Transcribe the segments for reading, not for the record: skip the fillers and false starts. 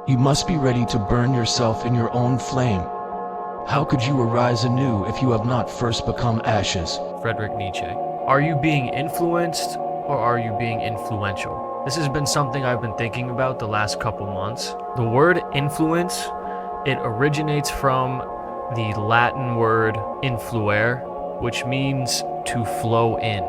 You must be ready to burn yourself in your own flame. How could you arise anew if you have not first become ashes? Friedrich Nietzsche. Are you being influenced or are you being influential? This has been something I've been thinking about the last couple months. The word influence, it originates from the Latin word influere, which means to flow in.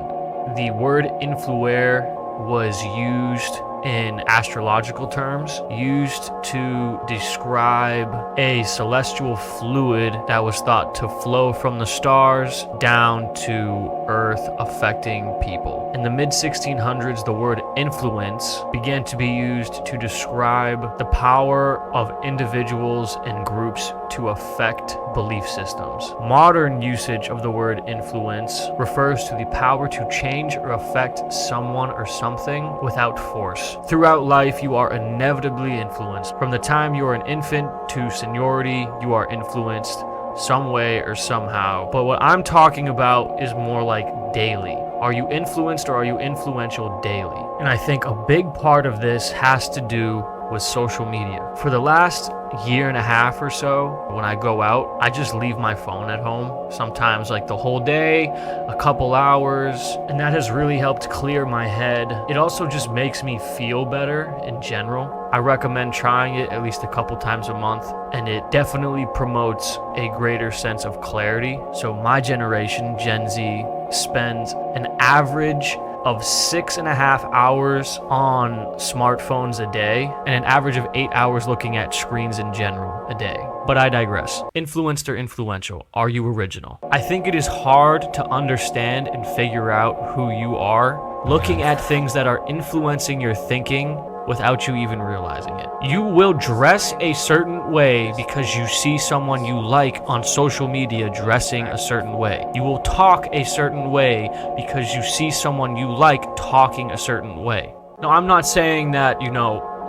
The word influere was used in astrological terms, used to describe a celestial fluid that was thought to flow from the stars down to Earth, affecting people. In the mid-1600s, the word influence began to be used to describe the power of individuals and groups to affect belief systems. Modern usage of the word influence refers to the power to change or affect someone or something without force. Throughout life, you are inevitably influenced. From the time you are an infant to seniority, you are influenced some way or somehow. But what I'm talking about is more like daily. Are you influenced or are you influential daily? And I think a big part of this has to do with social media. For the last year and a half or so, when I go out, I just leave my phone at home. Sometimes like the whole day, a couple hours, and that has really helped clear my head. It also just makes me feel better in general. I recommend trying it at least a couple times a month, and it definitely promotes a greater sense of clarity. So my generation, Gen Z, spends an average of 6.5 hours on smartphones a day and an average of 8 hours looking at screens in general a day. But I digress. Influenced or influential? Are you original? I think it is hard to understand and figure out who you are looking at things that are influencing your thinking without you even realizing it. You will dress a certain way because you see someone you like on social media dressing a certain way. You will talk a certain way because you see someone you like talking a certain way. Now, I'm not saying that,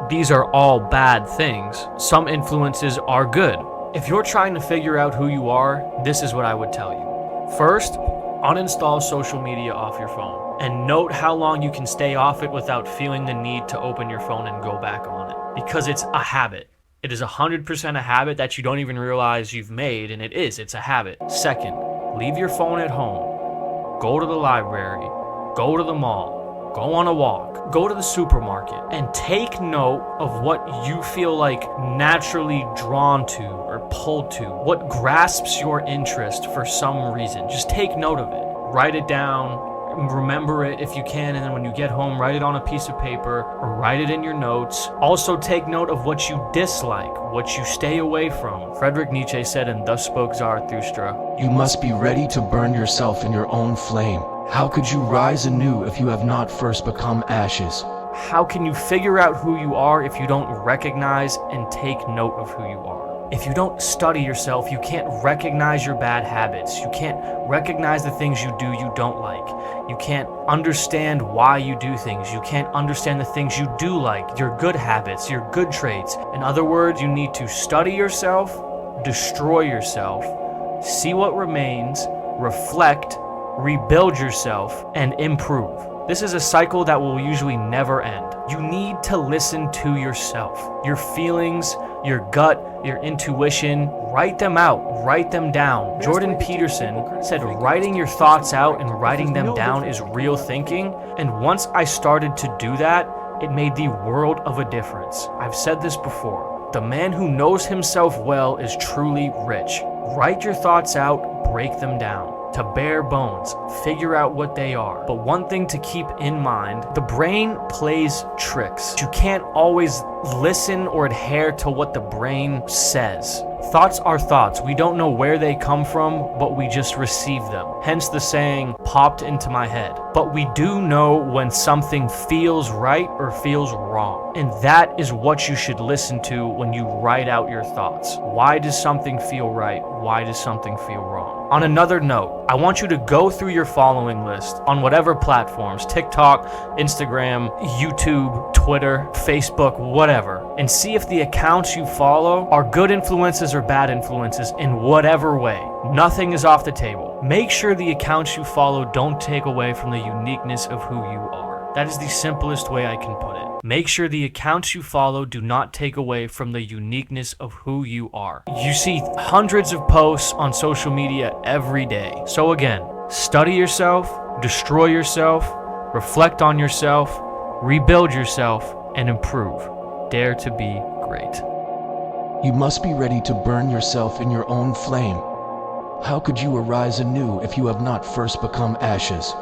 these are all bad things. Some influences are good. If you're trying to figure out who you are, this is what I would tell you. First, uninstall social media off your phone. And note how long you can stay off it without feeling the need to open your phone and go back on it. Because it's a habit. It is 100% a habit that you don't even realize you've made, and it's a habit. Second, leave your phone at home. Go to the library. Go to the mall. Go on a walk. Go to the supermarket. And take note of what you feel like naturally drawn to or pulled to. What grasps your interest for some reason. Just take note of it. Write it down. Remember it if you can, and then when you get home, write it on a piece of paper or write it in your notes. Also take note of what you dislike, what you stay away from. Friedrich Nietzsche said, and thus spoke Zarathustra, You must be ready to burn yourself in your own flame. How could you rise anew if you have not first become ashes? How can you figure out who you are if you don't recognize and take note of who you are? If you don't study yourself, you can't recognize your bad habits. You can't recognize the things you do you don't like. You can't understand why you do things. You can't understand the things you do like, your good habits, your good traits. In other words, you need to study yourself, destroy yourself, see what remains, reflect, rebuild yourself, and improve. This is a cycle that will usually never end. You need to listen to yourself, your feelings, your gut, your intuition. Write them out, write them down. Jordan Peterson said writing your thoughts out and writing them down is real thinking. And once I started to do that, it made the world of a difference. I've said this before. The man who knows himself well is truly rich. Write your thoughts out, break them down. To bare bones, figure out what they are. But one thing to keep in mind, the brain plays tricks. You can't always listen or adhere to what the brain says. Thoughts are thoughts. We don't know where they come from, but we just receive them. Hence the saying, popped into my head. But we do know when something feels right or feels wrong. And that is what you should listen to when you write out your thoughts. Why does something feel right? Why does something feel wrong? On another note, I want you to go through your following list on whatever platforms, TikTok, Instagram, YouTube, Twitter, Facebook, whatever, and see if the accounts you follow are good influences or bad influences in whatever way. Nothing is off the table. Make sure the accounts you follow don't take away from the uniqueness of who you are. That is the simplest way I can put it. Make sure the accounts you follow do not take away from the uniqueness of who you are. You see hundreds of posts on social media every day. So again, study yourself, destroy yourself, reflect on yourself, rebuild yourself, and improve. Dare to be great. You must be ready to burn yourself in your own flame. How could you arise anew if you have not first become ashes?